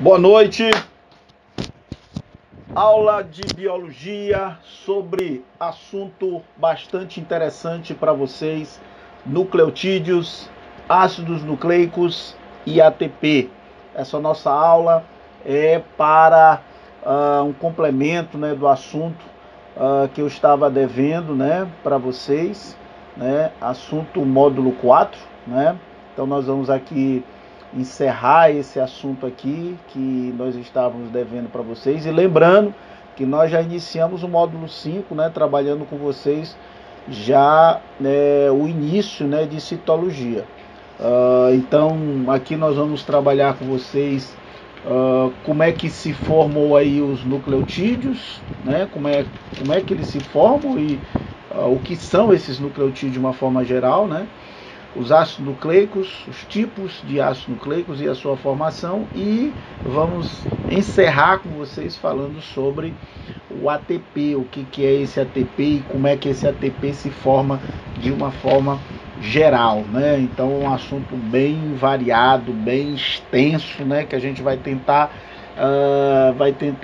Boa noite. Aula de biologia sobre assunto bastante interessante para vocês: nucleotídeos, ácidos nucleicos e ATP. Essa nossa aula é para um complemento, né, do assunto que eu estava devendo, né, para vocês, né, assunto módulo 4, né? Então nós vamos aqui encerrar esse assunto aqui que nós estávamos devendo para vocês, e lembrando que nós já iniciamos o módulo 5, né, trabalhando com vocês já o início, né, de citologia. Então aqui nós vamos trabalhar com vocês como é que se formam aí os nucleotídeos, né, como é que eles se formam e o que são esses nucleotídeos de uma forma geral, né? Os ácidos nucleicos, os tipos de ácidos nucleicos e a sua formação, e vamos encerrar com vocês falando sobre o ATP, o que é esse ATP e como é que esse ATP se forma de uma forma geral, né? Então um assunto bem variado, bem extenso, né, que a gente vai tentar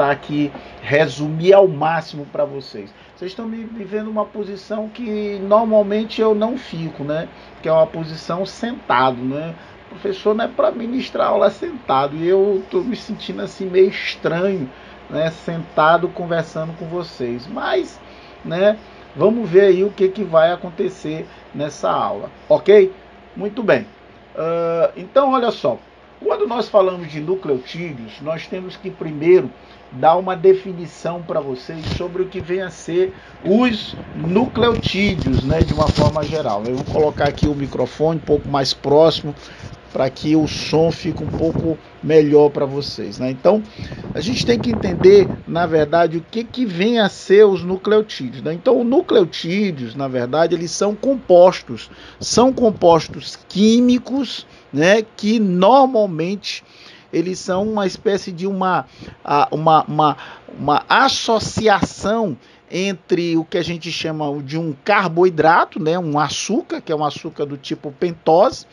aqui resumir ao máximo para vocês. Vocês estão me vendo uma posição que normalmente eu não fico, né? Que é uma posição sentado, né? O professor não é para ministrar aula sentado, e eu estou me sentindo assim meio estranho, né? Sentado conversando com vocês. Mas, né? Vamos ver aí o que vai acontecer nessa aula, ok? Muito bem. Então, olha só. Quando nós falamos de nucleotídeos, nós temos que primeiro dar uma definição para vocês sobre o que vem a ser os nucleotídeos, né, de uma forma geral. Eu vou colocar aqui o microfone um pouco mais próximo para que o som fique um pouco melhor para vocês, né? Então, a gente tem que entender, na verdade, o que vem a ser os nucleotídeos, né? Então, os nucleotídeos, na verdade, eles são compostos químicos, né, que normalmente eles são uma espécie de uma associação entre o que a gente chama de um carboidrato, né, um açúcar, que é um açúcar do tipo pentose,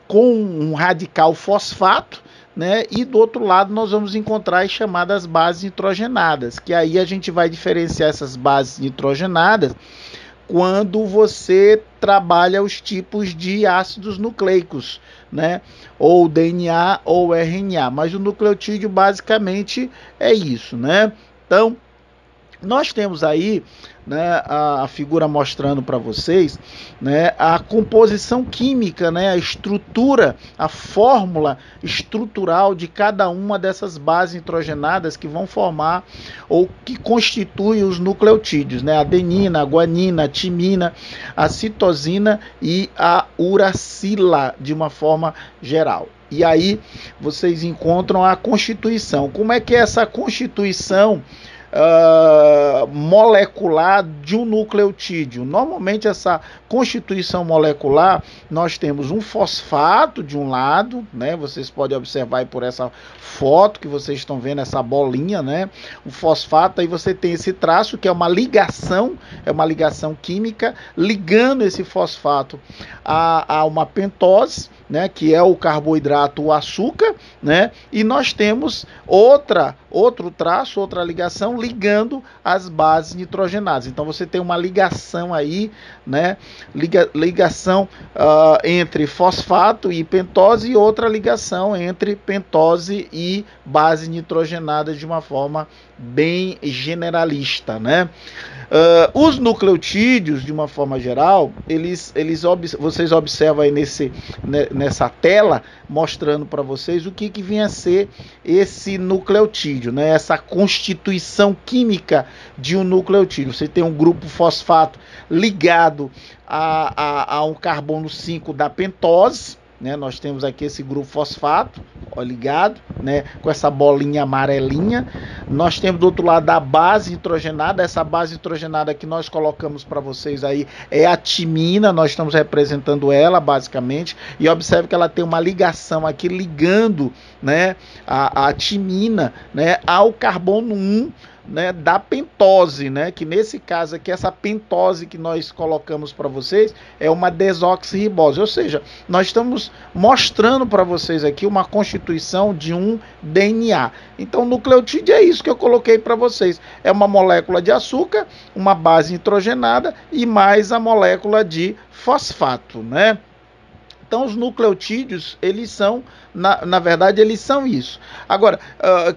com um radical fosfato, né? E do outro lado nós vamos encontrar as chamadas bases nitrogenadas, que aí a gente vai diferenciar essas bases nitrogenadas quando você trabalha os tipos de ácidos nucleicos, né? Ou DNA ou RNA, mas o nucleotídeo basicamente é isso, né? Então, nós temos aí, né, a figura mostrando para vocês, né, a composição química, né, a estrutura, a fórmula estrutural de cada uma dessas bases nitrogenadas que vão formar ou que constituem os nucleotídeos, né, a adenina, a guanina, a timina, a citosina e a uracila, de uma forma geral. E aí vocês encontram a constituição. Como é que é essa constituição molecular de um nucleotídeo? Normalmente essa constituição molecular, nós temos um fosfato de um lado, né? Vocês podem observar aí por essa foto que vocês estão vendo, essa bolinha, né? O fosfato, aí você tem esse traço que é uma ligação química ligando esse fosfato a uma pentose, né, que é o carboidrato, o açúcar, né? E nós temos outro traço, outra ligação ligando as bases nitrogenadas. Então você tem uma ligação aí, né? Ligação entre fosfato e pentose, e outra ligação entre pentose e base nitrogenada, de uma forma bem generalista, né? Os nucleotídeos, de uma forma geral, vocês observam aí nessa tela, mostrando para vocês o que vem a ser esse nucleotídeo, né? Essa constituição química de um nucleotídeo. Você tem um grupo fosfato ligado a um carbono 5 da pentose, né? Nós temos aqui esse grupo fosfato, ó, ligado, né, com essa bolinha amarelinha. Nós temos do outro lado a base nitrogenada. Essa base nitrogenada que nós colocamos para vocês aí é a timina. Nós estamos representando ela basicamente, e observe que ela tem uma ligação aqui ligando, né, a timina, né, ao carbono 1 né, da pentose, né, que nesse caso aqui, essa pentose que nós colocamos para vocês é uma desoxirribose, ou seja, nós estamos mostrando para vocês aqui uma constituição de um DNA. Então, nucleotídeo é isso que eu coloquei para vocês, é uma molécula de açúcar, uma base nitrogenada e mais a molécula de fosfato, né? Então, os nucleotídeos, eles são, na verdade, eles são isso. Agora,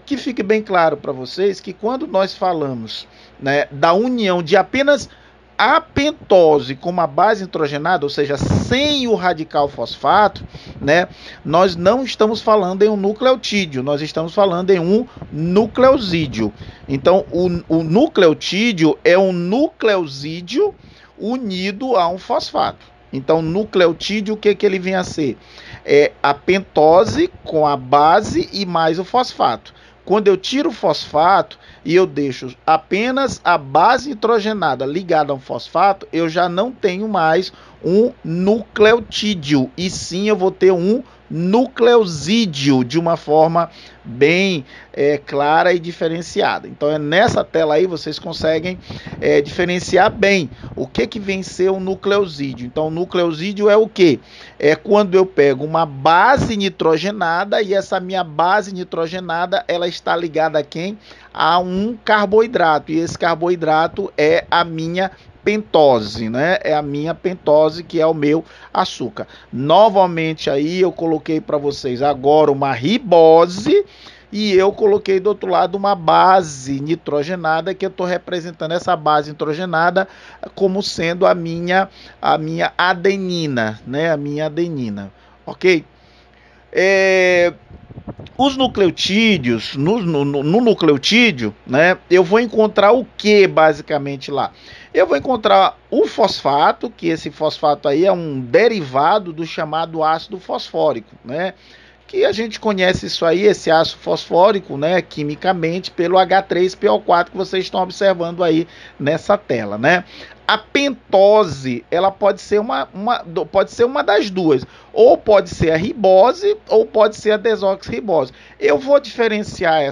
que fique bem claro para vocês que quando nós falamos, né, da união de apenas a pentose com uma base nitrogenada, ou seja, sem o radical fosfato, né, nós não estamos falando em um nucleotídeo, nós estamos falando em um nucleosídeo. Então, o nucleotídeo é um nucleosídeo unido a um fosfato. Então, nucleotídeo, o que ele vem a ser? É a pentose com a base e mais o fosfato. Quando eu tiro o fosfato e eu deixo apenas a base nitrogenada ligada ao fosfato, eu já não tenho mais um nucleotídeo, e sim eu vou ter um nucleosídeo de uma forma bem clara e diferenciada. Então, nessa tela aí vocês conseguem diferenciar bem o que vem ser um nucleosídeo. Então, o nucleosídeo é o que? É quando eu pego uma base nitrogenada e essa minha base nitrogenada ela está ligada a quem? A um carboidrato, e esse carboidrato é a minha pentose, né? É a minha pentose, que é o meu açúcar. Novamente aí eu coloquei para vocês agora uma ribose e eu coloquei do outro lado uma base nitrogenada, que eu estou representando essa base nitrogenada como sendo a minha adenina, né? A minha adenina, ok? Os nucleotídeos, no nucleotídeo, né, eu vou encontrar o que basicamente lá? Eu vou encontrar o fosfato, que esse fosfato aí é um derivado do chamado ácido fosfórico, né? Que a gente conhece isso aí, esse ácido fosfórico, né, quimicamente, pelo H3PO4 que vocês estão observando aí nessa tela, né? A pentose, ela pode ser uma das duas, ou pode ser a ribose, ou pode ser a desoxirribose. Eu vou diferenciar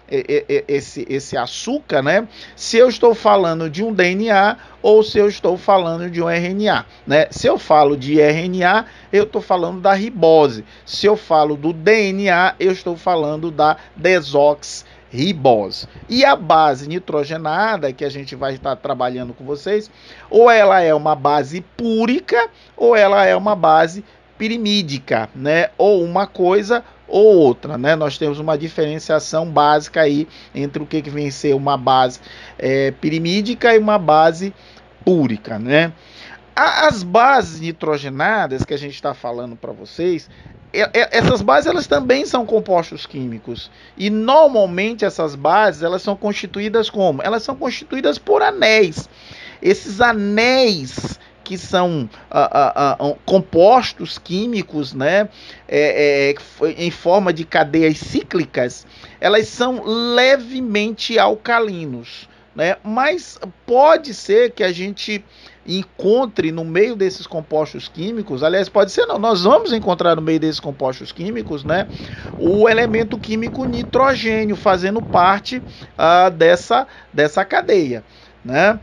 esse açúcar, né, se eu estou falando de um DNA ou se eu estou falando de um RNA, né? Se eu falo de RNA, eu estou falando da ribose. Se eu falo do DNA, eu estou falando da desoxirribose. E a base nitrogenada, que a gente vai estar trabalhando com vocês, ou ela é uma base púrica, ou ela é uma base pirimídica, né? Ou uma coisa ou outra, né? Nós temos uma diferenciação básica aí entre o que vem ser uma base pirimídica e uma base púrica, né? As bases nitrogenadas que a gente está falando para vocês, essas bases elas também são compostos químicos, e normalmente essas bases elas são constituídas como? Elas são constituídas por anéis. Esses anéis que são compostos químicos, né, em forma de cadeias cíclicas, elas são levemente alcalinos, né? Mas pode ser que a gente encontre no meio desses compostos químicos, aliás, pode ser não, nós vamos encontrar no meio desses compostos químicos, né, o elemento químico nitrogênio fazendo parte dessa cadeia, né?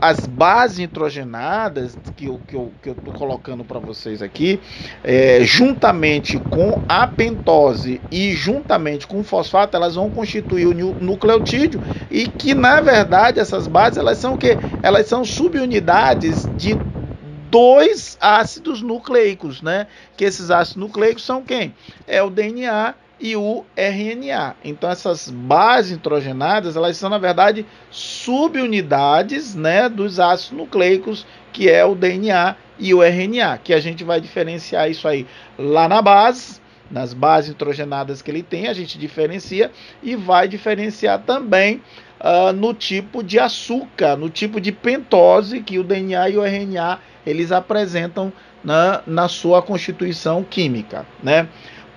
As bases nitrogenadas que eu estou colocando para vocês aqui, juntamente com a pentose e juntamente com o fosfato, elas vão constituir o nucleotídeo, e que na verdade essas bases elas são o quê? Elas são subunidades de dois ácidos nucleicos, né? Que esses ácidos nucleicos são quem? É o DNA e o RNA. Então essas bases nitrogenadas, elas são na verdade subunidades, né, dos ácidos nucleicos, que é o DNA e o RNA, que a gente vai diferenciar isso aí lá na base, nas bases nitrogenadas que ele tem, a gente diferencia, e vai diferenciar também no tipo de açúcar, no tipo de pentose que o DNA e o RNA eles apresentam na sua constituição química, né?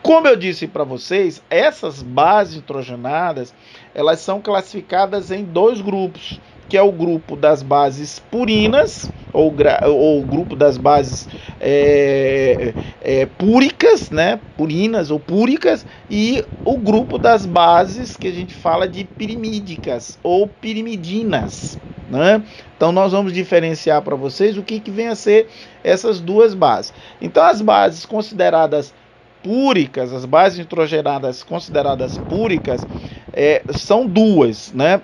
Como eu disse para vocês, essas bases nitrogenadas, elas são classificadas em dois grupos. que é o grupo das bases purinas, ou o grupo das bases púricas, né? Purinas ou púricas, e o grupo das bases que a gente fala de pirimídicas ou pirimidinas, né? Então nós vamos diferenciar para vocês o que vem a ser essas duas bases. Então as bases consideradas púricas, as bases nitrogenadas consideradas púricas, são duas, né?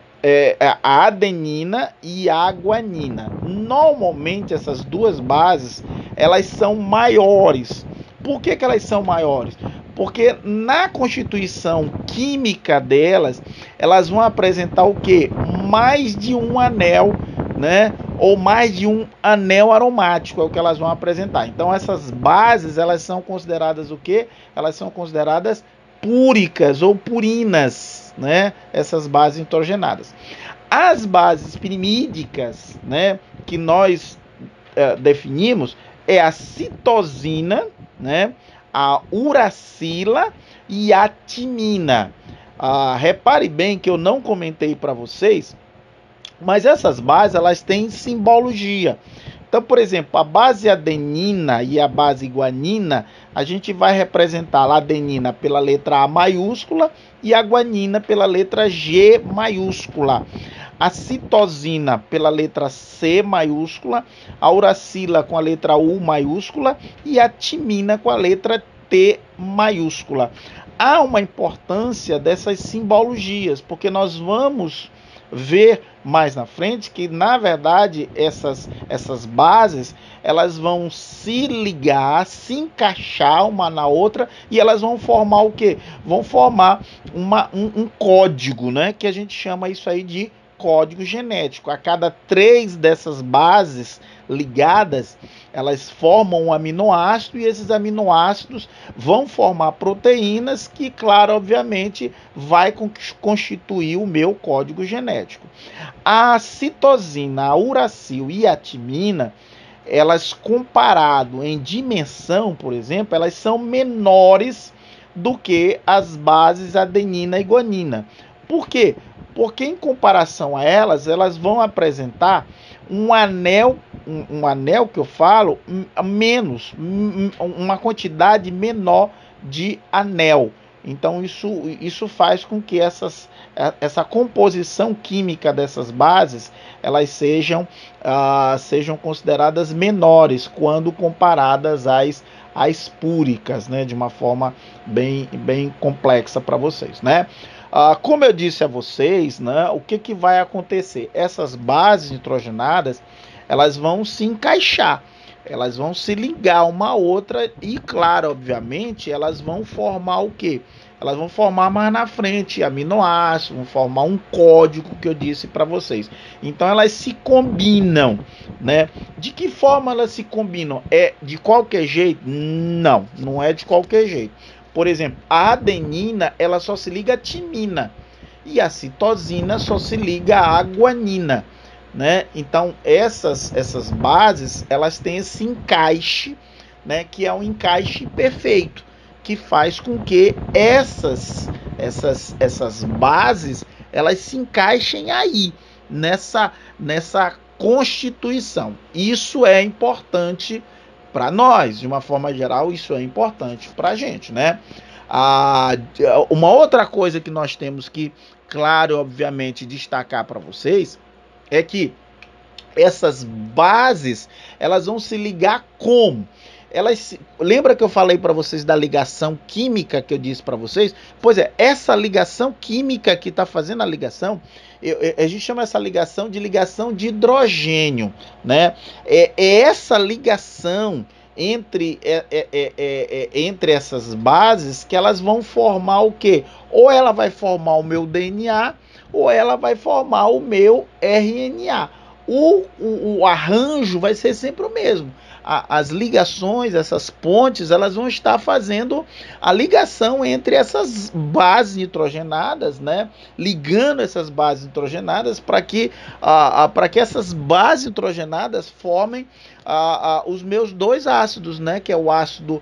A adenina e a guanina. Normalmente essas duas bases, elas são maiores. Por que elas são maiores? Porque na constituição química delas, elas vão apresentar o quê? Mais de um anel, né? Ou mais de um anel aromático, é o que elas vão apresentar. Então essas bases, elas são consideradas o quê? Elas são consideradas púricas ou purinas, né? Essas bases nitrogenadas. As bases pirimídicas, né, que nós definimos, é a citosina, né, a uracila e a timina. Repare bem que eu não comentei para vocês, mas essas bases, elas têm simbologia. Então, por exemplo, a base adenina e a base guanina, a gente vai representar a adenina pela letra A maiúscula e a guanina pela letra G maiúscula. A citosina pela letra C maiúscula, a uracila com a letra U maiúscula e a timina com a letra T maiúscula. Há uma importância dessas simbologias, porque nós vamos ver mais na frente que, na verdade, essas bases, elas vão se ligar, se encaixar uma na outra, e elas vão formar o quê? Vão formar um código, né? Que a gente chama isso aí de código genético. A cada 3 dessas bases ligadas, elas formam um aminoácido, e esses aminoácidos vão formar proteínas que, claro, obviamente, vai constituir o meu código genético. A citosina, a uracil e a timina, elas, comparado em dimensão, por exemplo, elas são menores do que as bases adenina e guanina. Por quê? Porque em comparação a elas, elas vão apresentar um anel que eu falo, menos, uma quantidade menor de anel. Então isso faz com que essa composição química dessas bases, elas sejam consideradas menores quando comparadas às púricas, né, de uma forma bem complexa para vocês, né? Como eu disse a vocês, né, o que vai acontecer? Essas bases nitrogenadas, elas vão se encaixar, elas vão se ligar uma à outra e, claro, obviamente, elas vão formar o quê? Elas vão formar mais na frente aminoácidos, vão formar um código que eu disse para vocês. Então elas se combinam, né? De que forma elas se combinam? É de qualquer jeito? Não, não é de qualquer jeito. Por exemplo, a adenina, ela só se liga à timina, e a citosina só se liga à guanina, né? Então essas bases, elas têm esse encaixe, né, que é um encaixe perfeito, que faz com que essas bases, elas se encaixem aí nessa constituição. Isso é importante para nós, de uma forma geral, isso é importante para a gente, né? Uma outra coisa que nós temos que, claro, obviamente, destacar para vocês é que essas bases, elas vão se ligar como? Lembra que eu falei para vocês da ligação química que eu disse para vocês? Pois é, essa ligação química que está fazendo a ligação, a gente chama essa ligação de hidrogênio, né? É essa ligação entre essas bases que elas vão formar o quê? Ou ela vai formar o meu DNA, ou ela vai formar o meu RNA. O arranjo vai ser sempre o mesmo. As ligações, essas pontes, elas vão estar fazendo a ligação entre essas bases nitrogenadas, né? Ligando essas bases nitrogenadas para que essas bases nitrogenadas formem os meus dois ácidos, né? Que é o ácido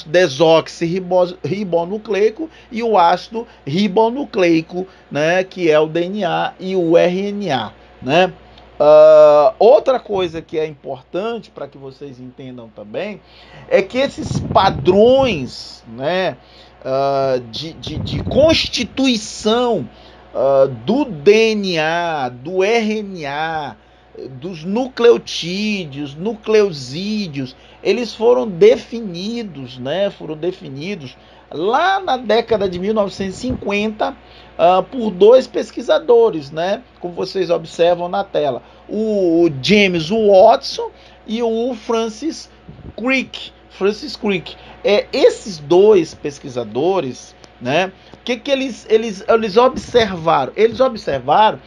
desoxirribonucleico e o ácido ribonucleico, né? Que é o DNA e o RNA. né? Outra coisa que é importante para que vocês entendam também é que esses padrões, né, de constituição do DNA, do RNA, dos nucleotídeos, nucleosídeos, eles foram definidos, né? Foram definidos lá na década de 1950 por dois pesquisadores, né? Como vocês observam na tela, o James Watson e o Francis Crick. Esses dois pesquisadores, né? O que eles observaram? Eles observaram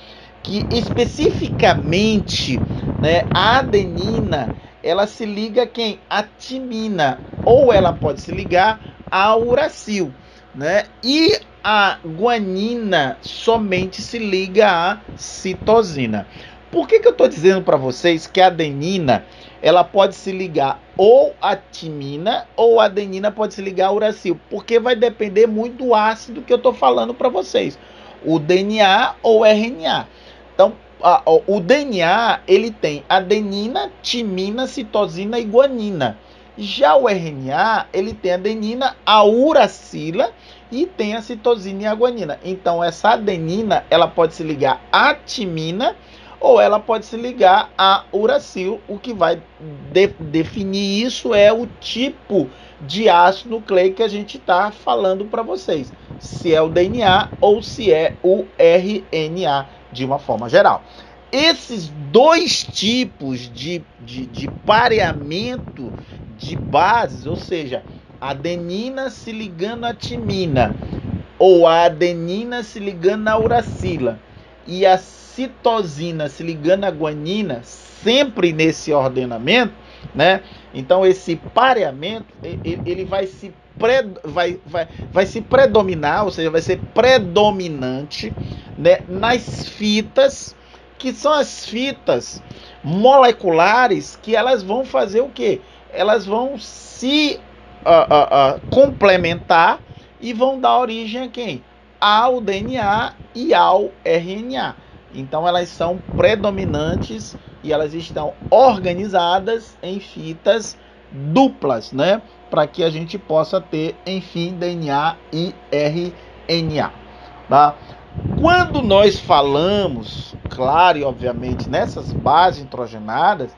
que especificamente, né, a adenina ela se liga a quem? A timina, ou ela pode se ligar a uracil, né? E a guanina somente se liga à citosina. Por que eu estou dizendo para vocês que a adenina ela pode se ligar ou à timina ou a adenina pode se ligar ao uracil? Porque vai depender muito do ácido que eu estou falando para vocês, o DNA ou RNA. Então, o DNA ele tem adenina, timina, citosina e guanina. Já o RNA ele tem adenina, a uracila e tem a citosina e a guanina. Então, essa adenina ela pode se ligar à timina ou ela pode se ligar a uracil. O que vai definir isso é o tipo de ácido nucleico que a gente está falando para vocês. Se é o DNA ou se é o RNA de uma forma geral. Esses dois tipos de pareamento de bases, ou seja, a adenina se ligando à timina ou a adenina se ligando à uracila e a citosina se ligando à guanina, sempre nesse ordenamento, né? Então esse pareamento ele vai se predominar, ou seja, vai ser predominante, né, nas fitas, que são as fitas moleculares, que elas vão fazer o quê? Elas vão se complementar e vão dar origem a quem? Ao DNA e ao RNA. Então elas são predominantes e elas estão organizadas em fitas duplas, né? Para que a gente possa ter, enfim, DNA e RNA. Tá? Quando nós falamos, claro e obviamente, nessas bases nitrogenadas,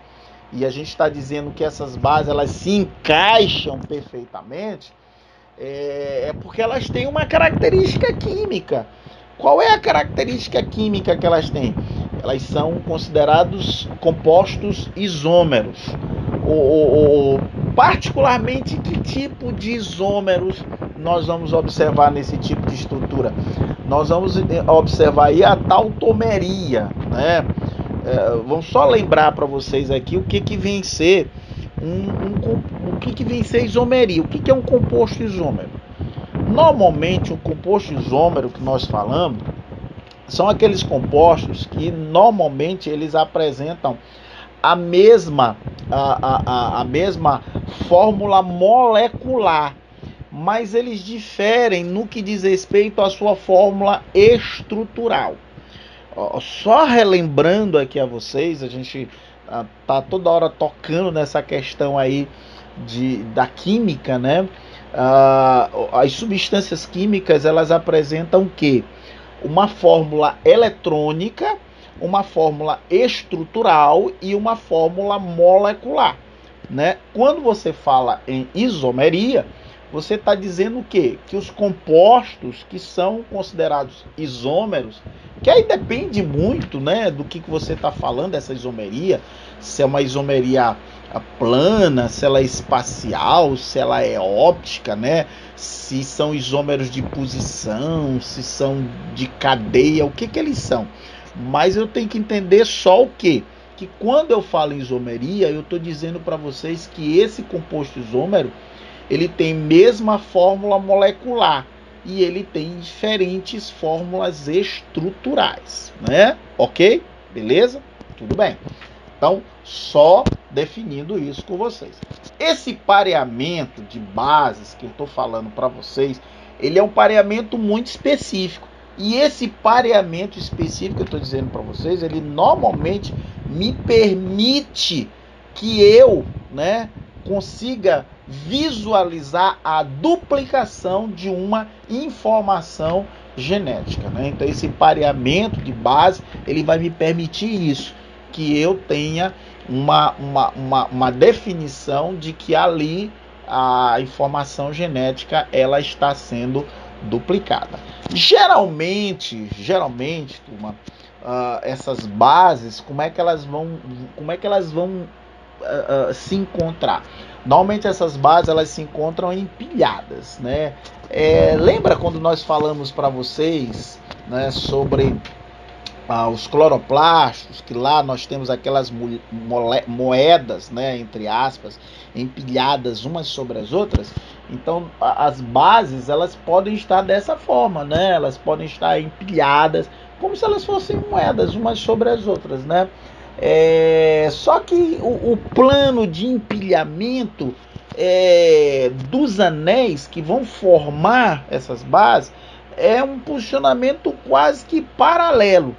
e a gente está dizendo que essas bases elas se encaixam perfeitamente, é porque elas têm uma característica química. Qual é a característica química que elas têm? Elas são considerados compostos isômeros. Particularmente, que tipo de isômeros nós vamos observar nesse tipo de estrutura? Nós vamos observar aí a tautomeria, né? Vamos só lembrar para vocês aqui o que vem ser o que vem ser isomeria. O que é um composto isômero? Normalmente, um composto isômero que nós falamos são aqueles compostos que normalmente eles apresentam a mesma fórmula molecular, mas eles diferem no que diz respeito à sua fórmula estrutural. Só relembrando aqui a vocês, a gente tá toda hora tocando nessa questão aí da química, né? As substâncias químicas elas apresentam o quê? Uma fórmula eletrônica, uma fórmula estrutural e uma fórmula molecular, né? Quando você fala em isomeria, você está dizendo o quê? Que os compostos que são considerados isômeros, que aí depende muito, né, do que você está falando, essa isomeria, se é uma isomeria plana, se ela é espacial, se ela é óptica, né, se são isômeros de posição, se são de cadeia, o que eles são. Mas eu tenho que entender só o quê? Que quando eu falo em isomeria, eu estou dizendo para vocês que esse composto isômero ele tem mesma fórmula molecular e ele tem diferentes fórmulas estruturais, né? Ok? Beleza? Tudo bem. Então, só definindo isso com vocês. Esse pareamento de bases que eu estou falando para vocês, ele é um pareamento muito específico. E esse pareamento específico que eu estou dizendo para vocês, ele normalmente me permite que eu, né, consiga visualizar a duplicação de uma informação genética, né? Então esse pareamento de base, ele vai me permitir isso, que eu tenha uma definição de que ali a informação genética ela está sendo duplicada. Geralmente, turma, essas bases, como é que elas vão se encontrar? Normalmente essas bases elas se encontram empilhadas, né? Lembra quando nós falamos para vocês, né, sobre os cloroplastos, que lá nós temos aquelas moedas, né, entre aspas, empilhadas umas sobre as outras? Então as bases elas podem estar dessa forma, né? Elas podem estar empilhadas como se elas fossem moedas umas sobre as outras, né? Só que o plano de empilhamento dos anéis que vão formar essas bases é um posicionamento quase que paralelo.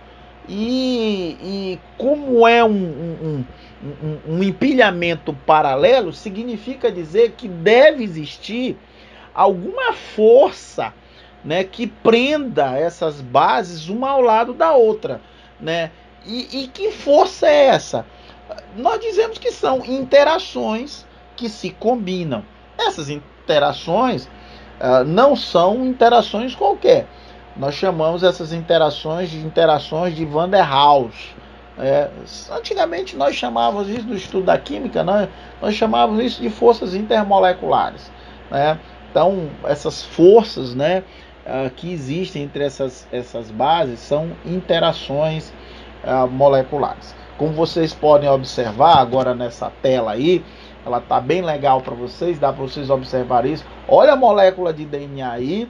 E como é um empilhamento paralelo, significa dizer que deve existir alguma força, né, que prenda essas bases uma ao lado da outra, né? E que força é essa? Nós dizemos que são interações que se combinam. Essas interações não são interações qualquer. Nós chamamos essas interações de Van der Waals. Antigamente nós chamávamos isso, no estudo da química, nós chamávamos isso de forças intermoleculares, né? Então essas forças, né, que existem entre essas bases são interações moleculares. Como vocês podem observar agora nessa tela aí, ela tá bem legal para vocês, dá para vocês observar isso. Olha a molécula de DNA aí,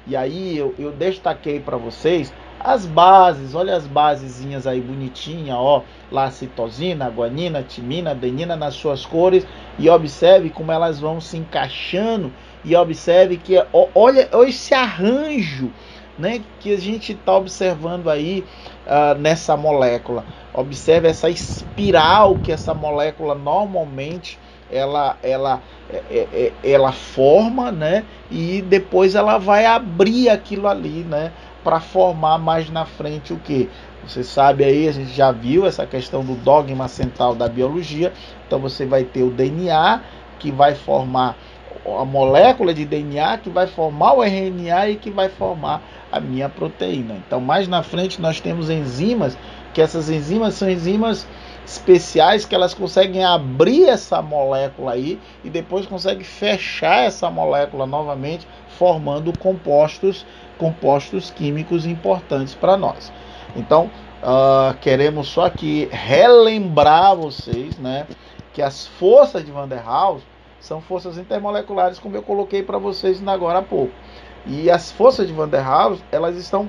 e aí eu destaquei para vocês as bases. Olha as basezinhas aí bonitinha, ó, lá citosina, guanina, timina, adenina nas suas cores, e observe como elas vão se encaixando, e observe que olha esse arranjo, né, que a gente está observando aí nessa molécula. Observe essa espiral que essa molécula normalmente ela forma, né, e depois ela vai abrir aquilo ali, né, para formar mais na frente o que? Você sabe aí, a gente já viu essa questão do dogma central da biologia. Então você vai ter o DNA, que vai formar a molécula de DNA, que vai formar o RNA e que vai formar a minha proteína. Então mais na frente nós temos enzimas, que essas enzimas são enzimas especiais, que elas conseguem abrir essa molécula aí e depois conseguem fechar essa molécula novamente, formando compostos químicos importantes para nós. Então queremos só aqui relembrar vocês, né, que as forças de Van der Waals são forças intermoleculares, como eu coloquei para vocês agora há pouco. E as forças de Van der Waals, elas estão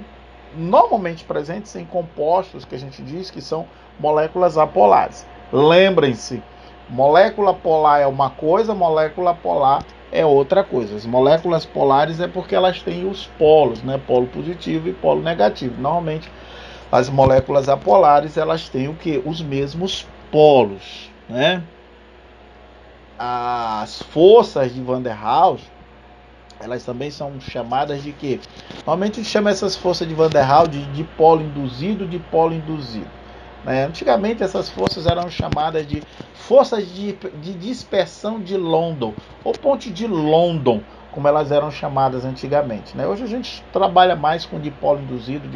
normalmente presentes em compostos que a gente diz que são moléculas apolares. Lembrem-se, molécula polar é uma coisa, molécula polar é outra coisa. As moléculas polares é porque elas têm os polos, né? Polo positivo e polo negativo. Normalmente as moléculas apolares elas têm o que? Os mesmos polos, né? As forças de Van der Waals, elas também são chamadas de quê? Normalmente a gente chama essas forças de Van der Waals de polo induzido, né? Antigamente essas forças eram chamadas de forças de dispersão de London, ou ponte de London, como elas eram chamadas antigamente, né? Hoje a gente trabalha mais com dipolo induzido,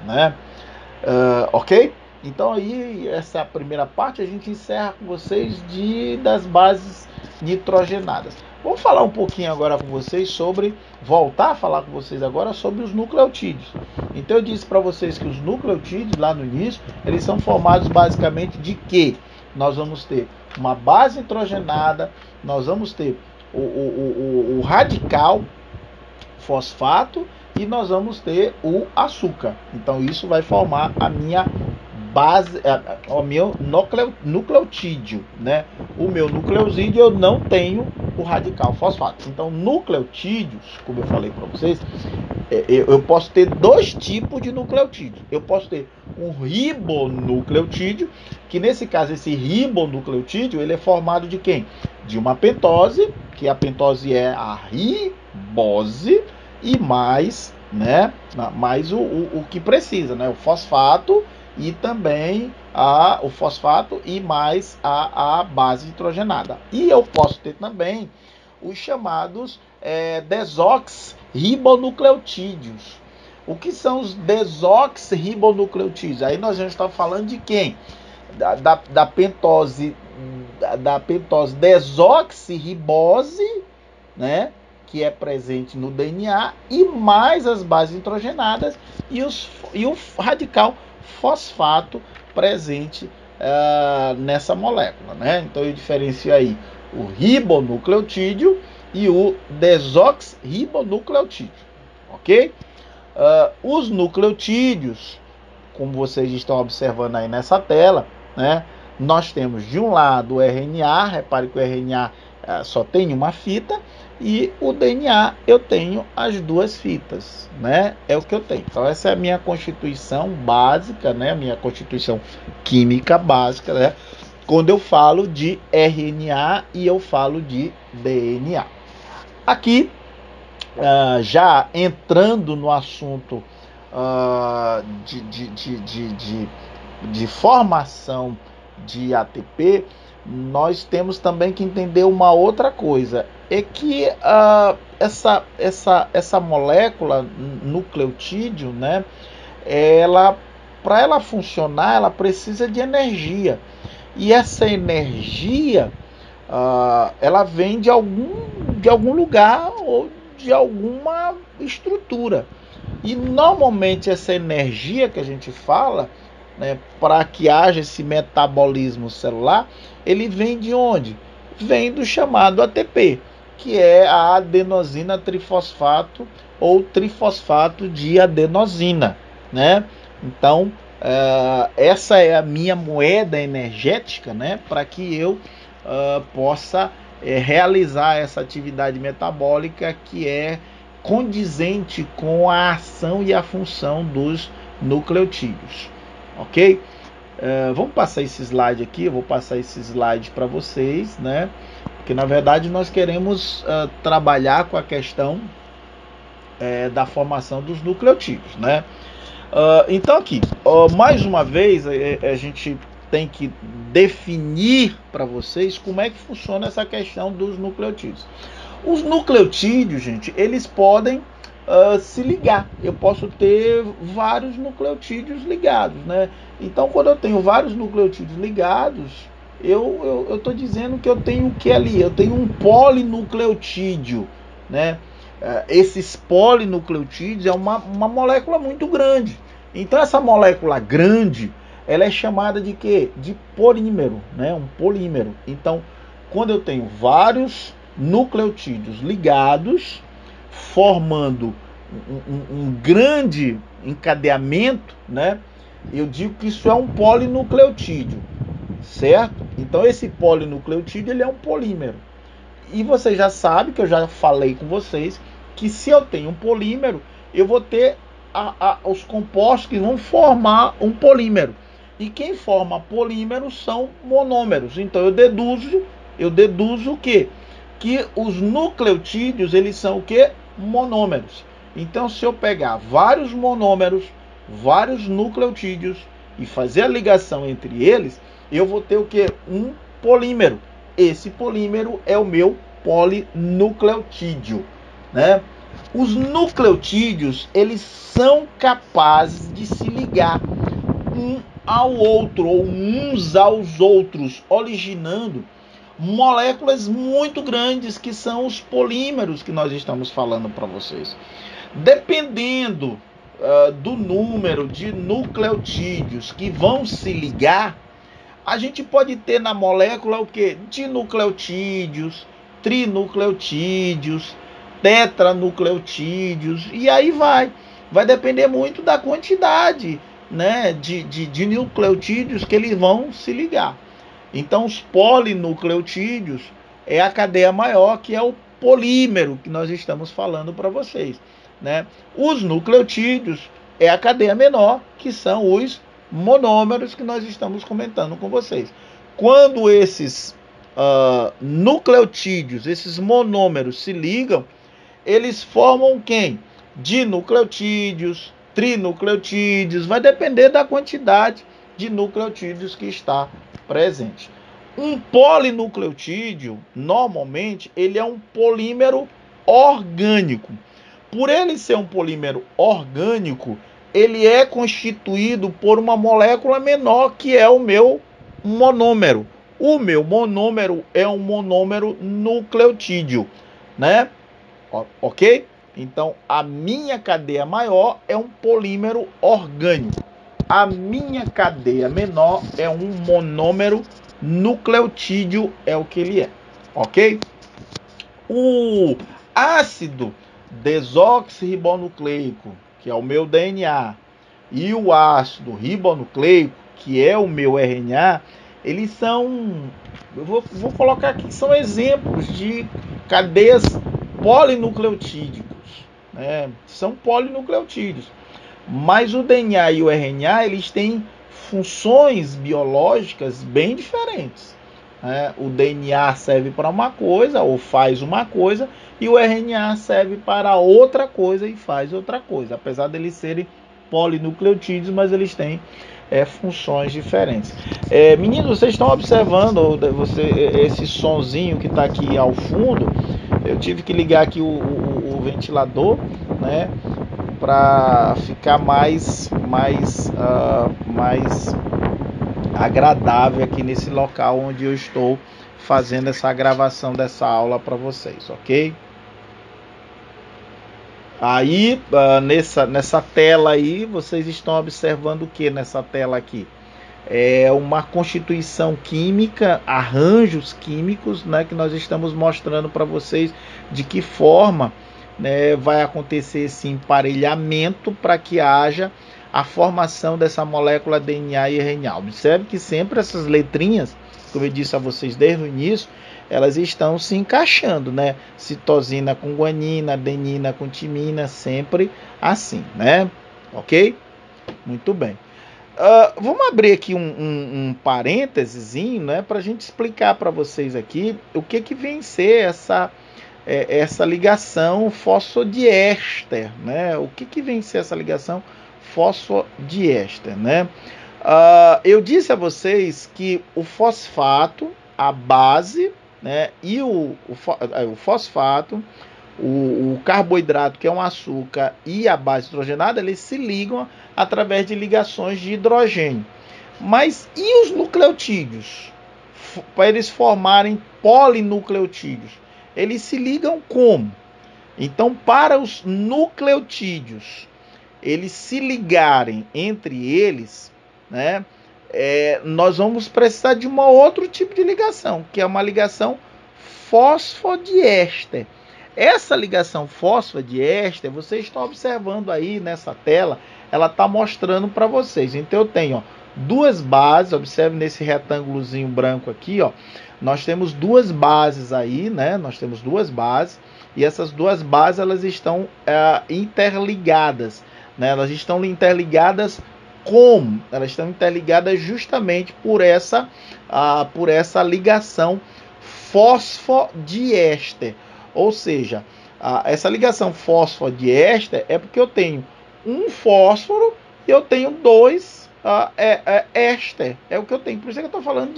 né? Ok? Então aí essa primeira parte a gente encerra com vocês das bases nitrogenadas. Vamos falar um pouquinho agora com vocês voltar a falar com vocês agora sobre os nucleotídeos. Então eu disse para vocês que os nucleotídeos lá no início, eles são formados basicamente de quê? Nós vamos ter uma base nitrogenada, nós vamos ter o radical fosfato e nós vamos ter o açúcar. Então isso vai formar a minha base, o meu nucleotídeo, né? O meu nucleosídeo eu não tenho o radical fosfato. Então nucleotídeos, como eu falei para vocês, eu posso ter dois tipos de nucleotídeo. Eu posso ter um ribonucleotídeo, que nesse caso esse ribonucleotídeo ele é formado de quem? De uma pentose, que a pentose é a ribose, e mais, né, mais o que precisa, né, o fosfato e também o fosfato e mais a base nitrogenada. E eu posso ter também os chamados desoxirribonucleotídeos. O que são os desoxirribonucleotídeos? Aí nós já estamos falando de quem? Da pentose desoxirribose, né, que é presente no DNA, e mais as bases nitrogenadas e o radical fosfato presente nessa molécula, né? Então eu diferencio aí o ribonucleotídeo e o desoxirribonucleotídeo, ok? Os nucleotídeos, como vocês estão observando aí nessa tela, né? Nós temos de um lado o RNA, repare que o RNA só tem uma fita, e o DNA eu tenho as duas fitas, né? É o que eu tenho. Então essa é a minha constituição básica, né? A minha constituição química básica, né? Quando eu falo de RNA e eu falo de DNA. Aqui, já entrando no assunto de formação de ATP, nós temos também que entender uma outra coisa, é que essa molécula nucleotídeo, né, para ela funcionar, ela precisa de energia, e essa energia ela vem de algum lugar ou de alguma estrutura. E normalmente essa energia que a gente fala, né, para que haja esse metabolismo celular, ele vem de onde? Vem do chamado ATP, que é a adenosina trifosfato ou trifosfato de adenosina, né? Então, essa é a minha moeda energética, né, para que eu possa realizar essa atividade metabólica que é condizente com a ação e a função dos nucleotídeos, ok? Vamos passar esse slide aqui, eu vou passar esse slide para vocês, né? Porque na verdade nós queremos trabalhar com a questão da formação dos nucleotídeos, né? Então aqui, mais uma vez, a gente tem que definir para vocês como é que funciona essa questão dos nucleotídeos. Os nucleotídeos, gente, eles podem se ligar. Eu posso ter vários nucleotídeos ligados, né? Então, quando eu tenho vários nucleotídeos ligados, eu estou dizendo que eu tenho o que ali? Eu tenho um polinucleotídeo, né? Esses polinucleotídeos é uma molécula muito grande. Então, essa molécula grande, ela é chamada de quê? De polímero, né? Um polímero. Então, quando eu tenho vários nucleotídeos ligados, formando um grande encadeamento, né? Eu digo que isso é um polinucleotídeo, certo? Então esse polinucleotídeo ele é um polímero. E você já sabe, que eu já falei com vocês, que se eu tenho um polímero, eu vou ter os compostos que vão formar um polímero. E quem forma polímeros são monômeros. Então eu deduzo o quê? Que os nucleotídeos, eles são o quê? Monômeros. Então, se eu pegar vários monômeros, vários nucleotídeos e fazer a ligação entre eles, eu vou ter o quê? Um polímero. Esse polímero é o meu polinucleotídeo, né? Os nucleotídeos, eles são capazes de se ligar um ao outro ou uns aos outros, originando moléculas muito grandes, que são os polímeros que nós estamos falando para vocês. Dependendo do número de nucleotídeos que vão se ligar, a gente pode ter na molécula o que? Dinucleotídeos, trinucleotídeos, tetranucleotídeos, e aí vai depender muito da quantidade, né, de nucleotídeos que eles vão se ligar. Então os polinucleotídeos é a cadeia maior, que é o polímero que nós estamos falando para vocês, né? Os nucleotídeos é a cadeia menor, que são os monômeros que nós estamos comentando com vocês. Quando esses nucleotídeos, esses monômeros se ligam, eles formam quem? Dinucleotídeos, trinucleotídeos, vai depender da quantidade de nucleotídeos que está presente. Um polinucleotídeo, normalmente, ele é um polímero orgânico. Por ele ser um polímero orgânico, ele é constituído por uma molécula menor, que é o meu monômero. O meu monômero é um monômero nucleotídeo, né? Ok? Então, a minha cadeia maior é um polímero orgânico. A minha cadeia menor é um monômero nucleotídeo, é o que ele é. Ok? O ácido desoxirribonucleico, que é o meu DNA, e o ácido ribonucleico, que é o meu RNA, eles são, eu vou colocar aqui, são exemplos de cadeias polinucleotídicos, né? São polinucleotídeos. Mas o DNA e o RNA, eles têm funções biológicas bem diferentes. O DNA serve para uma coisa, ou faz uma coisa, e o RNA serve para outra coisa e faz outra coisa. Apesar de eles serem polinucleotídeos, mas eles têm funções diferentes. Meninos, vocês estão observando esse sonzinho que está aqui ao fundo? Eu tive que ligar aqui o ventilador, né, para ficar mais agradável aqui nesse local onde eu estou fazendo essa gravação dessa aula para vocês, ok? Aí, nessa tela aí, vocês estão observando o que nessa tela aqui? É uma constituição química, arranjos químicos, né, que nós estamos mostrando para vocês de que forma, né, vai acontecer esse emparelhamento para que haja a formação dessa molécula DNA e RNA. Observe que sempre essas letrinhas, como eu disse a vocês desde o início, elas estão se encaixando, né? Citosina com guanina, adenina com timina, sempre assim, né? Ok? Muito bem. Vamos abrir aqui um parênteses, né, para a gente explicar para vocês aqui o que vem ser essa ligação fosfodiéster, né? O que vem ser essa ligação fosfodiéster, né? Eu disse a vocês que o fosfato, a base, né, e o fosfato, o carboidrato, que é um açúcar, e a base hidrogenada, eles se ligam através de ligações de hidrogênio. Mas e os nucleotídeos? Para eles formarem polinucleotídeos, eles se ligam como? Então, para os nucleotídeos eles se ligarem entre eles, né, nós vamos precisar de um outro tipo de ligação, que é uma ligação fosfodiéster. Essa ligação fosfodiéster, vocês estão observando aí nessa tela, ela está mostrando para vocês. Então eu tenho duas bases, observe nesse retângulozinho branco aqui, nós temos duas bases aí, né? Nós temos duas bases, e essas duas bases elas estão interligadas, né? Elas estão interligadas como? Elas estão interligadas justamente por essa ligação fosfodiéster. Ou seja, essa ligação fosfodiéster é porque eu tenho um fósforo e eu tenho dois éster. É o que eu tenho. Por isso que eu estou falando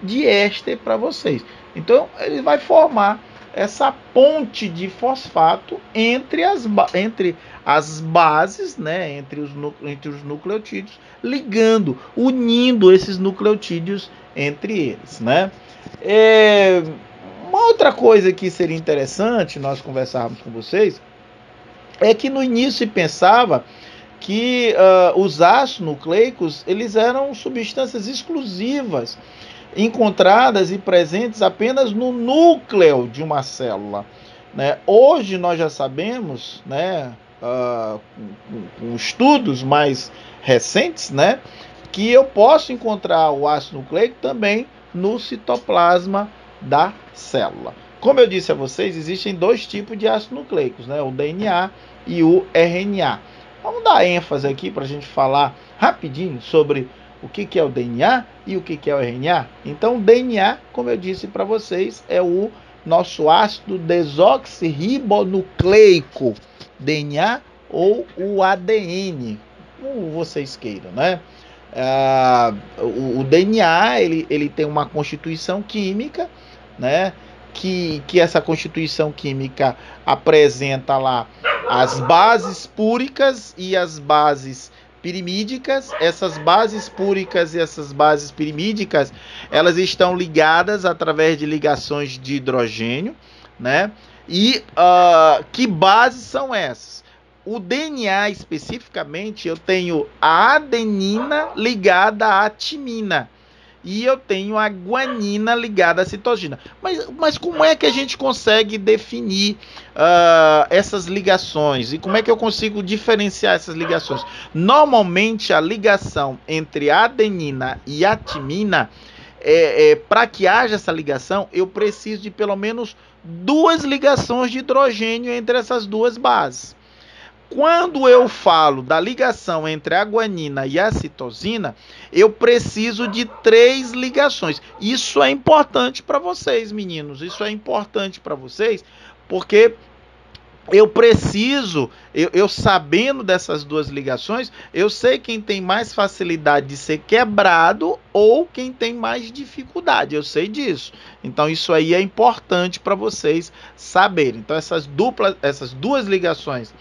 de éster para vocês. Então, ele vai formar essa ponte de fosfato entre as bases, né, entre os nucleotídeos, unindo esses nucleotídeos entre eles, né? Uma outra coisa que seria interessante nós conversarmos com vocês é que no início se pensava que os ácidos nucleicos eles eram substâncias exclusivas, encontradas e presentes apenas no núcleo de uma célula, né? Hoje nós já sabemos, né, com estudos mais recentes, né, que eu posso encontrar o ácido nucleico também no citoplasma da célula. Como eu disse a vocês, existem dois tipos de ácidos nucleicos, né? O DNA e o RNA. Vamos dar ênfase aqui para a gente falar rapidinho sobre o que é o DNA e o que é o RNA. Então, o DNA, como eu disse para vocês, é o nosso ácido desoxirribonucleico, DNA ou o ADN, como vocês queiram, né? O DNA ele tem uma constituição química, né? Que essa constituição química apresenta lá as bases púricas e as bases pirimídicas. Essas bases púricas e essas bases pirimídicas, elas estão ligadas através de ligações de hidrogênio, né? E que bases são essas? O DNA especificamente, eu tenho a adenina ligada à timina. E eu tenho a guanina ligada à citosina. Mas como é que a gente consegue definir essas ligações? E como é que eu consigo diferenciar essas ligações? Normalmente, a ligação entre a adenina e a timina, para que haja essa ligação, eu preciso de pelo menos 2 ligações de hidrogênio entre essas duas bases. Quando eu falo da ligação entre a guanina e a citosina, eu preciso de 3 ligações. Isso é importante para vocês, meninos. Isso é importante para vocês, porque eu preciso, eu sabendo dessas 2 ligações, eu sei quem tem mais facilidade de ser quebrado ou quem tem mais dificuldade. Eu sei disso. Então isso aí é importante para vocês saberem. Então essas 2 ligações